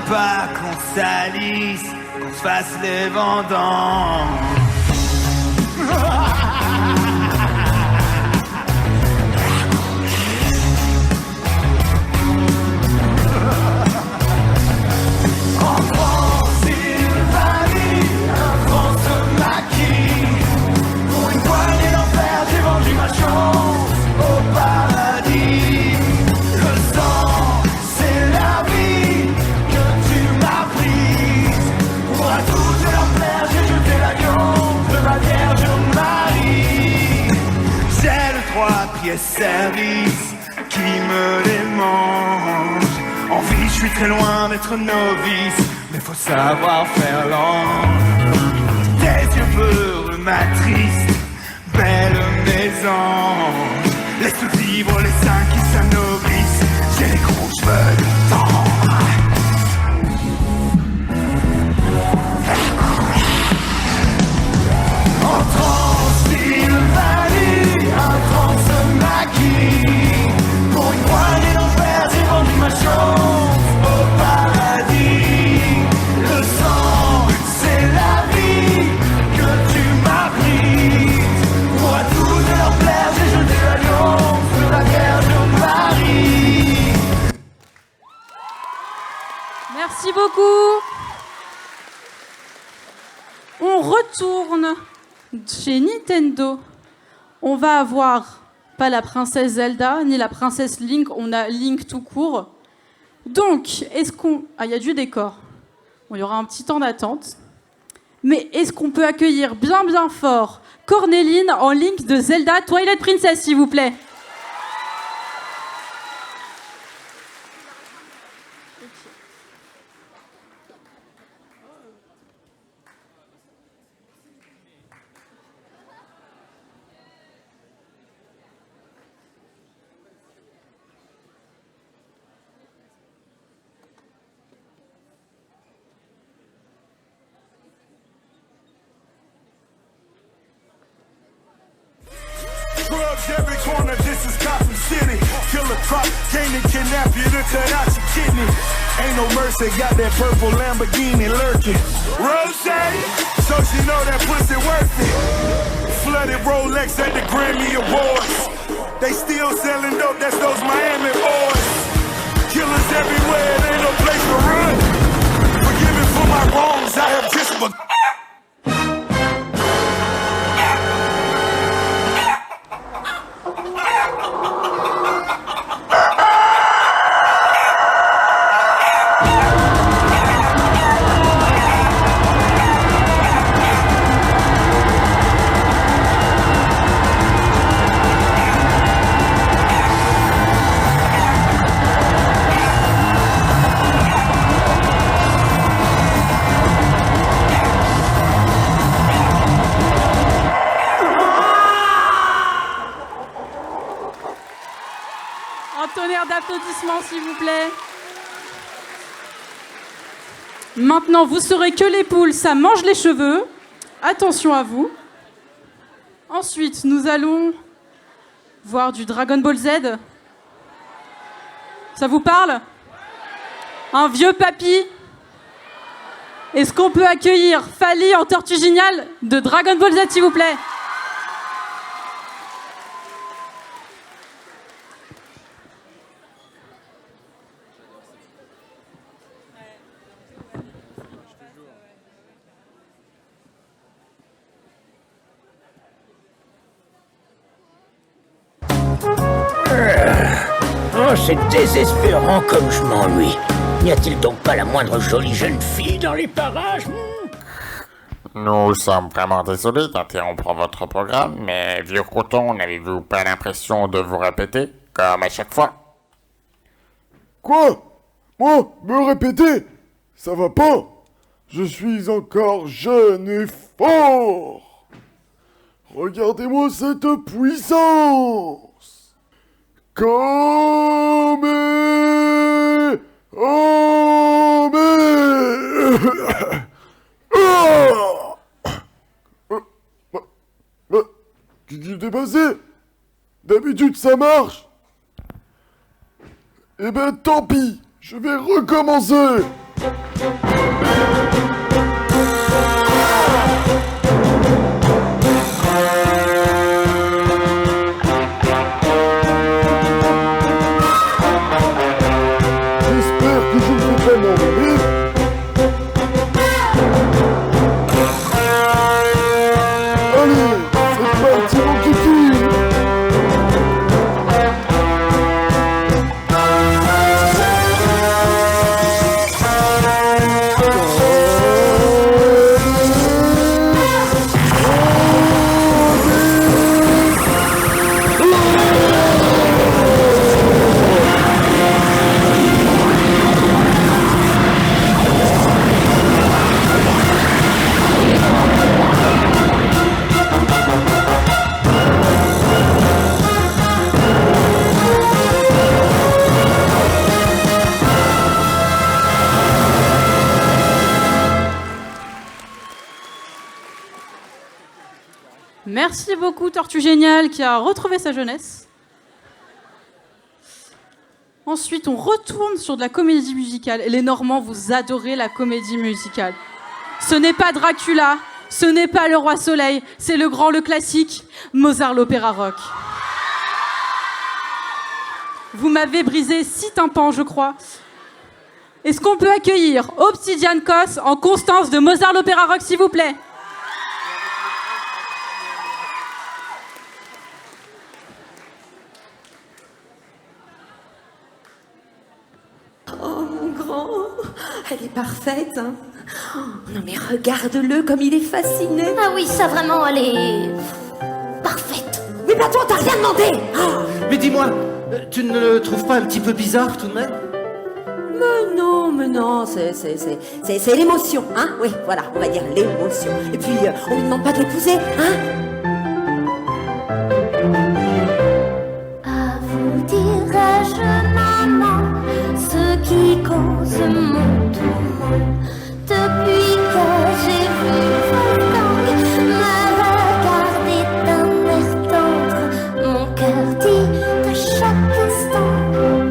Pas qu'on salisse, qu'on se fasse les vendanges. En Transylvanie, un France maquis. Pour une poignée d'enfer, j'ai vendu ma chance au paradis. Le sang, c'est la vie. Pour à toutes leurs plaire, j'ai jeté la gueule de ma Vierge Marie. J'ai le 3 pièces service qui me les mange. En vie, je suis très loin d'être novice, mais faut savoir faire l'ange. Tes yeux peureux m'attristent, belle mes anges. Laisse vivre les saints qui s'anoblissent, j'ai les gros cheveux de temps. En Transylvanie, un transmaquis. Pour une poignée d'enfer, j'ai vendu ma chance au paradis. Le sang, c'est la vie que tu m'as prise. Pour à tous de leur plaire, j'ai jeté l'alliance de la Vierge Marie.
Merci beaucoup. On retourne chez Nintendo. On va avoir pas la princesse Zelda ni la princesse Link, on a Link tout court. Donc, est-ce qu'on... Ah, il y a du décor. Bon, il y aura un petit temps d'attente. Mais est-ce qu'on peut accueillir bien fort Cornéline en Link de Zelda Twilight Princess, s'il vous plaît?
Drugs every corner, this is Gotham City. Killer Croc came to kidnap you to cut out your kidney. Ain't no mercy, got that purple Lamborghini lurking. Rose, so she know that pussy worth it. Flooded Rolex at the Grammy Awards. They still selling dope, that's those Miami boys. Killers everywhere, there ain't no place to run. Forgive me for my wrongs, I have just begun.
faire d'applaudissements, s'il vous plaît. Maintenant, vous saurez que les poules, ça mange les cheveux. Attention à vous. Ensuite, nous allons voir du Dragon Ball Z. Ça vous parle? Un vieux papy. Est-ce qu'on peut accueillir Fally en tortue géniale de Dragon Ball Z, s'il vous plaît?
Oh, c'est désespérant comme je m'ennuie. N'y a-t-il donc pas la moindre jolie jeune fille dans les parages?
Nous sommes vraiment désolés d'interrompre votre programme, mais vieux Croton, n'avez-vous pas l'impression de vous répéter, comme à chaque fois?
Quoi? Moi? Me répéter? Ça va pas? Je suis encore jeune et fort! Regardez-moi cette puissance! Qu'est-ce qui s'est passé? D'habitude ça marche. Eh ben tant pis, je vais recommencer.
Merci beaucoup, Tortue Géniale, qui a retrouvé sa jeunesse. Ensuite, on retourne sur de la comédie musicale. Et les Normands, vous adorez la comédie musicale. Ce n'est pas Dracula, ce n'est pas le Roi Soleil, c'est le classique, Mozart l'opéra rock. Vous m'avez brisé 6 tympans, je crois. Est-ce qu'on peut accueillir Obsidian Cos en Constance de Mozart l'opéra rock, s'il vous plaît?
Oh, mon grand, elle est parfaite, hein. Oh, non mais regarde-le comme il est fasciné.
Ah oui, ça vraiment, elle est... parfaite.
Mais bah toi, t'as rien demandé. Oh.
Mais dis-moi, tu ne le trouves pas un petit peu bizarre tout de même?
Mais non, c'est l'émotion, hein. Oui, voilà, on va dire l'émotion. Et puis, on lui demande pas de l'épouser, hein.
À vous dirais-je, maman, ce qui cause mon tourment. Depuis que j'ai vu Wolfgang me regarder d'un air tendre, mon cœur dit de chaque instant,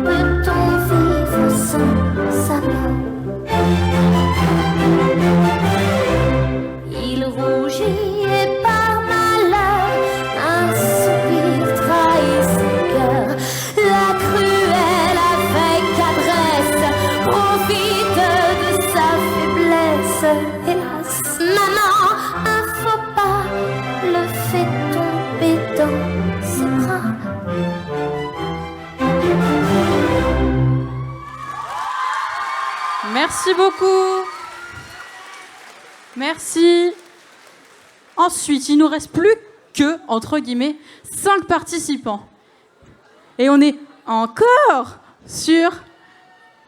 peut-on vivre sans sa main? Il rougit et par malheur, un soupir trahit son cœur. La cruelle avec adresse profite de sa faiblesse. Hélas, maman, un faux pas le fait tomber dans ses bras.
Merci beaucoup. Merci. Ensuite, il nous reste plus que, entre guillemets, 5 participants. Et on est encore sur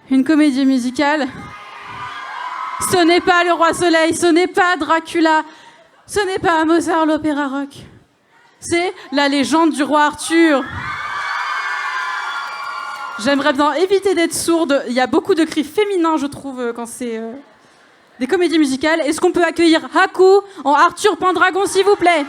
une comédie musicale. Ce n'est pas le Roi Soleil, ce n'est pas Dracula, ce n'est pas Mozart l'opéra rock. C'est la légende du roi Arthur. J'aimerais bien éviter d'être sourde. Il y a beaucoup de cris féminins, je trouve, quand c'est des comédies musicales. Est-ce qu'on peut accueillir Haku en Arthur Pendragon, s'il vous plaît?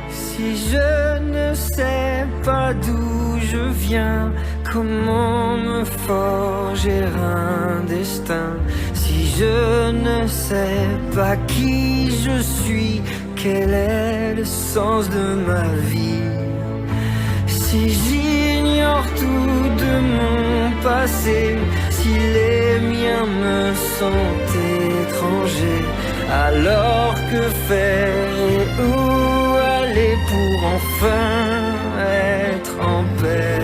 Si je ne sais pas d'où je viens, comment me forger un destin? Si je ne sais pas qui je suis, quel est le sens de ma vie? Si j'ignore tout de mon passé, si les miens me sont étrangers, alors que faire et où aller pour enfin être en paix?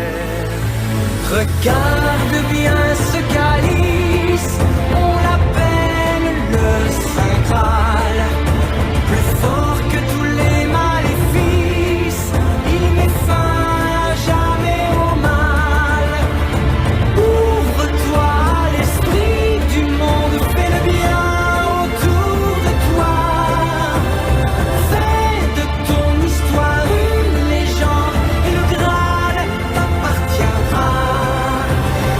Regarde bien ce calice, on l'appelle le Saint Graal. Plus fort que tous les maléfices, il met fin à jamais au mal. Ouvre-toi à l'esprit du monde, fais le bien autour de toi. Fais de ton histoire une légende et le Graal t'appartiendra.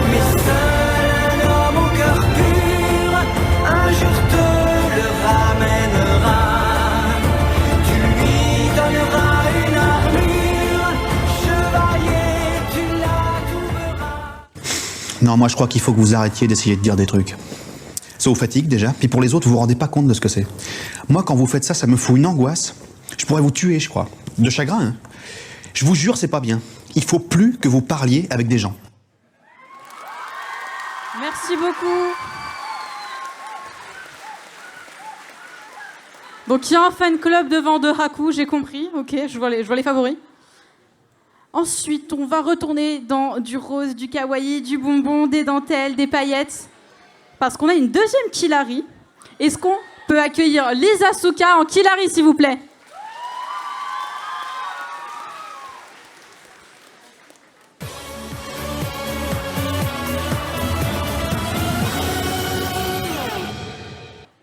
Mais seul un homme au cœur pur un jour te le ramènera. Tu lui donneras une armure, chevalier, tu la trouveras.
Non, moi je crois qu'il faut que vous arrêtiez d'essayer de dire des trucs. Ça vous fatigue déjà, puis pour les autres, vous vous rendez pas compte de ce que c'est. Moi, quand vous faites ça, ça me fout une angoisse. Je pourrais vous tuer, je crois. De chagrin, hein. Je vous jure, c'est pas bien. Il faut plus que vous parliez avec des gens.
Merci beaucoup. Donc il y a un fan club devant de Haku, j'ai compris. Ok, je vois les favoris. Ensuite, on va retourner dans du rose, du kawaii, du bonbon, des dentelles, des paillettes. Parce qu'on a une deuxième Killary. Est-ce qu'on peut accueillir Lisa Suka en Killary, s'il vous plaît?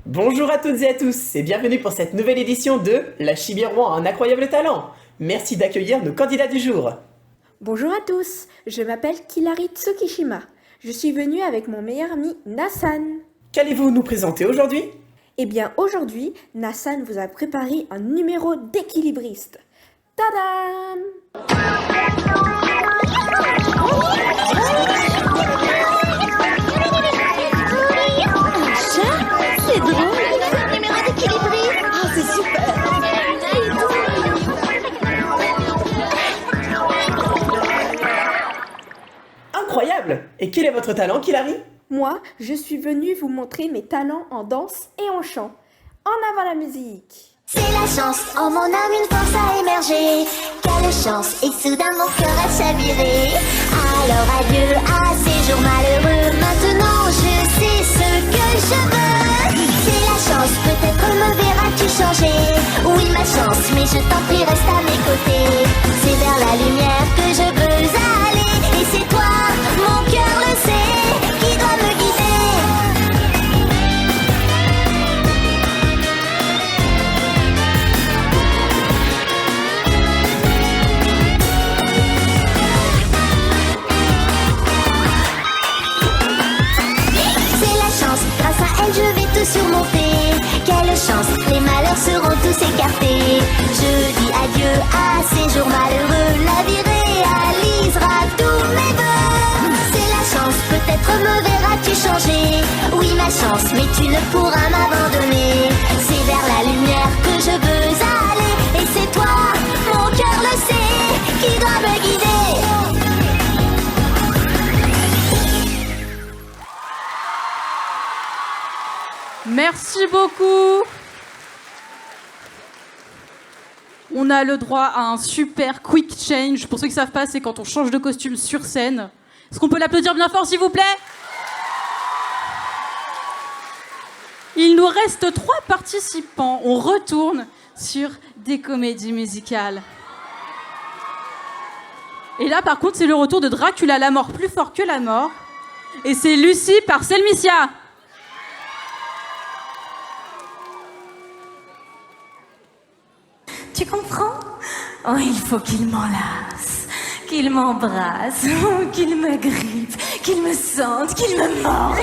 Bonjour à toutes et à tous et bienvenue pour cette nouvelle édition de La Chibi-Rouen a un incroyable talent. Merci d'accueillir nos candidats du jour.
Bonjour à tous, je m'appelle Killary Tsukishima. Je suis venue avec mon meilleur ami Nassan.
Qu'allez-vous nous présenter aujourd'hui?
Eh bien aujourd'hui, Nassan vous a préparé un numéro d'équilibriste. Tadam!
C'est drôle, le numéro d'équilibriste. Oh, c'est super.
Incroyable! Et quel est votre talent, Killary?
Moi, je suis venue vous montrer mes talents en danse et en chant. En avant la musique!
C'est la chance, en mon âme une force a émergé. Quelle chance, et soudain mon cœur a chaviré. Alors adieu à ces jours malheureux. Maintenant je sais ce que je veux. C'est la chance, peut-être me verras-tu changer. Oui ma chance, mais je t'en prie reste à mes côtés. C'est vers la lumière que je veux aller. Et c'est toi, mon cœur le sait, qui doit me guider. Grâce à elle je vais tout surmonter. Quelle chance, les malheurs seront tous écartés. Je dis adieu à ces jours malheureux. La vie réalisera tous mes vœux. C'est la chance, peut-être me verras-tu changer. Oui ma chance, mais tu ne pourras m'abandonner. C'est vers la lumière que je veux aller. Et c'est toi, mon cœur le sait, qui doit me guider.
Merci beaucoup. On a le droit à un super quick change. Pour ceux qui ne savent pas, c'est quand on change de costume sur scène. Est-ce qu'on peut l'applaudir bien fort, s'il vous plaît? Il nous reste 3 participants. On retourne sur des comédies musicales. Et là, par contre, c'est le retour de Dracula, la mort plus fort que la mort. Et c'est Lucie par Selmicia.
Tu comprends? Oh, il faut qu'il m'enlace, qu'il m'embrasse, qu'il me grippe, qu'il me sente, qu'il me morde.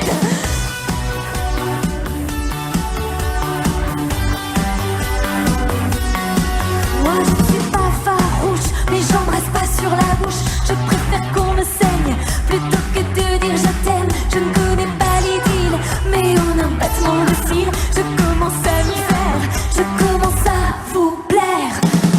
Moi, je suis pas farouche, mais j'embrasse pas sur la bouche. Je préfère qu'on me saigne plutôt que de dire je t'aime. Je ne connais pas l'idylle, mais en un battement de cils, je commence à m'y faire, je commence à vous plaire.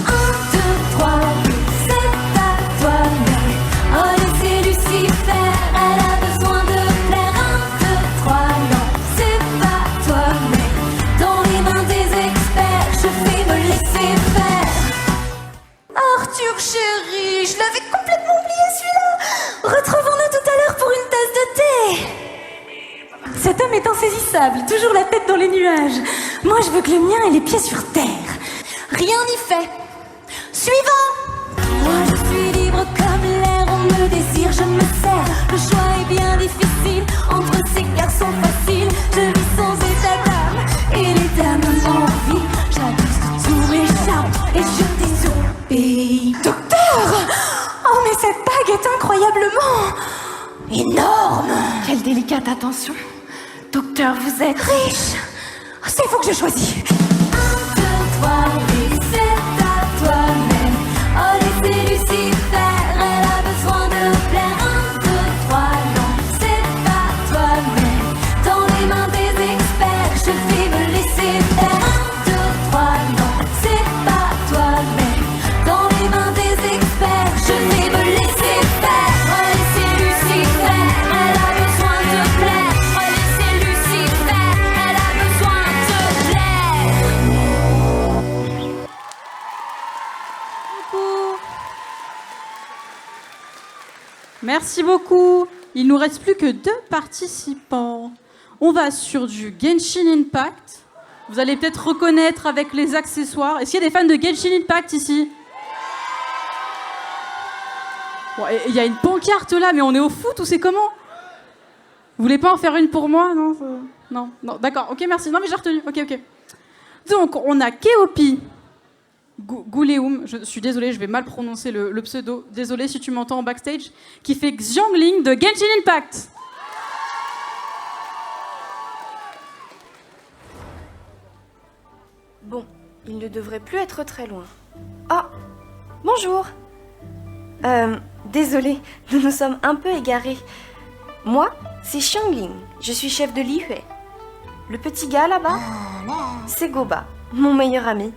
1, 2, 3, oui, c'est à toi, mais oh, laissez Lucie faire, elle a besoin de plaire. 1, 2, 3, non, c'est pas toi, mais dans les mains des experts, je vais me laisser faire. Arthur chéri, je l'avais complètement oublié celui-là. Retrouvons-nous tout à l'heure pour une tasse de thé. Cet homme est insaisissable, toujours la tête dans les nuages. Moi, je veux que le mien ait les pieds sur terre. Rien n'y fait. Suivant. Moi, je suis libre comme l'air, on me désire, je me sers. Le choix est bien difficile entre ces garçons faciles. Je vis sans état d'âme et les dames m'envient. J'abuse de tous mes charmes et je désobéis. Docteur! Oh, mais cette bague est incroyablement énorme. Quelle délicate attention. Docteur, vous êtes riche. C'est vous que je choisis. 1, 2, 3, oui, c'est à toi-même. Oh, laissez Lucie faire, elle a besoin de plaire. 1, 2, 3, non, c'est pas toi-même. Dans les mains des experts, je vais me laisser faire. 1, 2, 3, non, c'est pas toi-même. Dans les mains des experts, je vais me laisser faire. Oh, laissez Lucie faire, elle a besoin de plaire. Oh, laissez Lucie faire, elle a besoin de plaire.
Merci beaucoup. Il nous reste plus que 2 participants. On va sur du Genshin Impact. Vous allez peut-être reconnaître avec les accessoires. Est-ce qu'il y a des fans de Genshin Impact ici? Bon, il y a une pancarte là, mais on est au foot ou c'est comment? Vous voulez pas en faire une pour moi? Non, non, d'accord, ok, merci. Non, mais j'ai retenu, ok. Donc, on a Keopi Gouleum, je suis désolée, je vais mal prononcer le pseudo, désolée si tu m'entends en backstage, qui fait Xiangling de Genshin Impact.
Bon, il ne devrait plus être très loin. Ah, bonjour. Désolée, nous nous sommes un peu égarés. Moi, c'est Xiangling, je suis chef de Liyue. Le petit gars là-bas, c'est Goba, mon meilleur ami,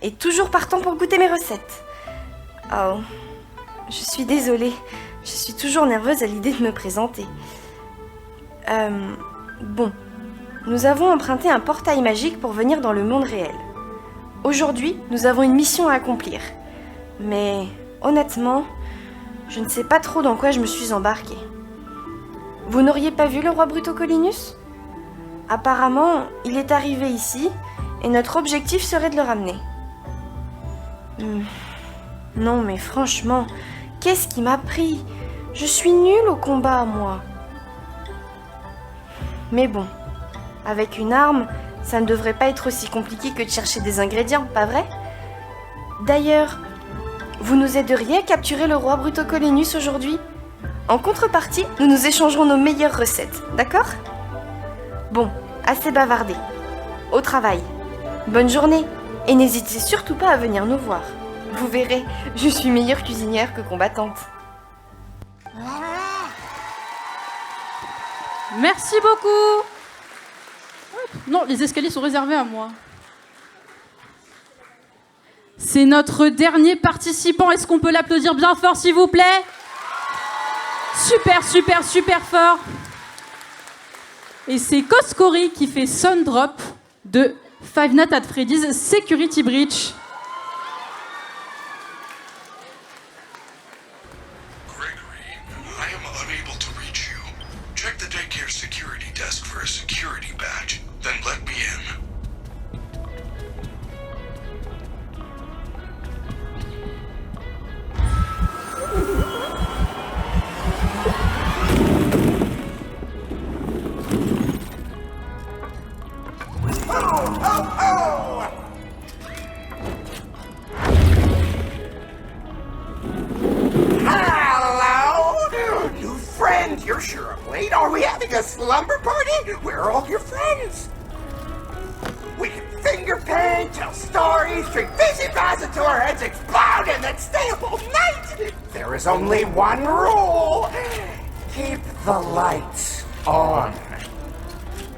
et toujours partant pour goûter mes recettes. Oh, je suis désolée, je suis toujours nerveuse à l'idée de me présenter. Bon, nous avons emprunté un portail magique pour venir dans le monde réel. Aujourd'hui, nous avons une mission à accomplir. Mais honnêtement, je ne sais pas trop dans quoi je me suis embarquée. Vous n'auriez pas vu le roi Brutocolinus ? Apparemment, il est arrivé ici, et notre objectif serait de le ramener. Non mais franchement, qu'est-ce qui m'a pris ? Je suis nulle au combat, moi. Mais bon, avec une arme, ça ne devrait pas être aussi compliqué que de chercher des ingrédients, pas vrai ? D'ailleurs, vous nous aideriez à capturer le roi Brutocolinus aujourd'hui ? En contrepartie, nous nous échangerons nos meilleures recettes, d'accord ? Bon, assez bavardé. Au travail. Bonne journée, et n'hésitez surtout pas à venir nous voir. Vous verrez, je suis meilleure cuisinière que combattante.
Merci beaucoup. Non, les escaliers sont réservés à moi. C'est notre dernier participant. Est-ce qu'on peut l'applaudir bien fort, s'il vous plaît ? Super, super, super fort. Et c'est Coscory qui fait Sundrop de Five Nights at Freddy's Security Breach.
I am unable to reach you. Check the daycare security desk for a security badge.
Then let me in.
Hello! New friend, you're sure I'm late. Are we having a slumber party? Where are all your friends? We can finger paint, tell stories, drink fizzy bars until our heads explode, and then stay up all night! There is only one rule. Keep the lights on.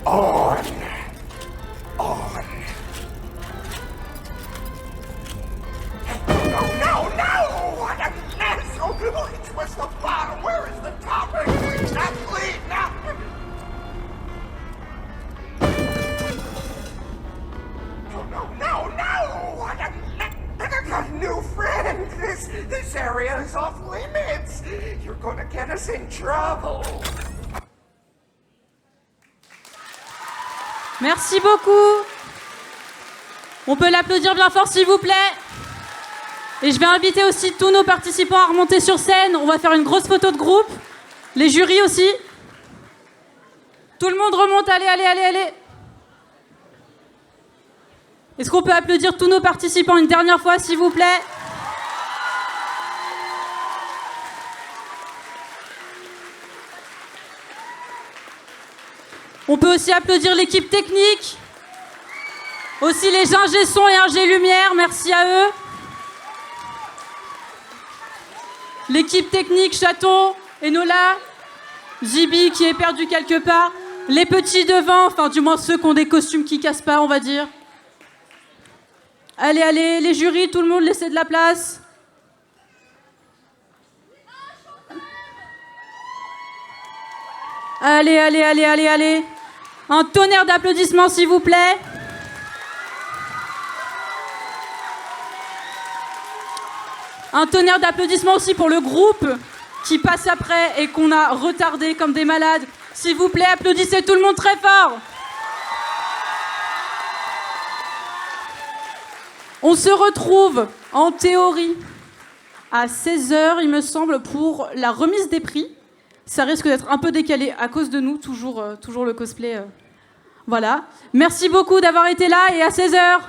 On. On. No! What an asshole! Which was the bottom? Where is the top? We can't leave now! No! What a new friend! This area is off limits! You're gonna get us in trouble!
Merci beaucoup. On peut l'applaudir bien fort, s'il vous plaît. Et je vais inviter aussi tous nos participants à remonter sur scène. On va faire une grosse photo de groupe. Les jurys aussi. Tout le monde remonte, allez. Est-ce qu'on peut applaudir tous nos participants une dernière fois, s'il vous plaît? On peut aussi applaudir l'équipe technique. Aussi les ingé son et ingé lumière, merci à eux. L'équipe technique, Chaton, Enola, Zibi qui est perdu quelque part. Les petits devant, enfin du moins ceux qui ont des costumes qui cassent pas, on va dire. Allez, les jurys, tout le monde, laissez de la place. Allez. Un tonnerre d'applaudissements, s'il vous plaît. Un tonnerre d'applaudissements aussi pour le groupe qui passe après et qu'on a retardé comme des malades. S'il vous plaît, applaudissez tout le monde très fort. On se retrouve en théorie à 16h, il me semble, pour la remise des prix. Ça risque d'être un peu décalé à cause de nous, toujours le cosplay. Voilà. Merci beaucoup d'avoir été là et à 16h.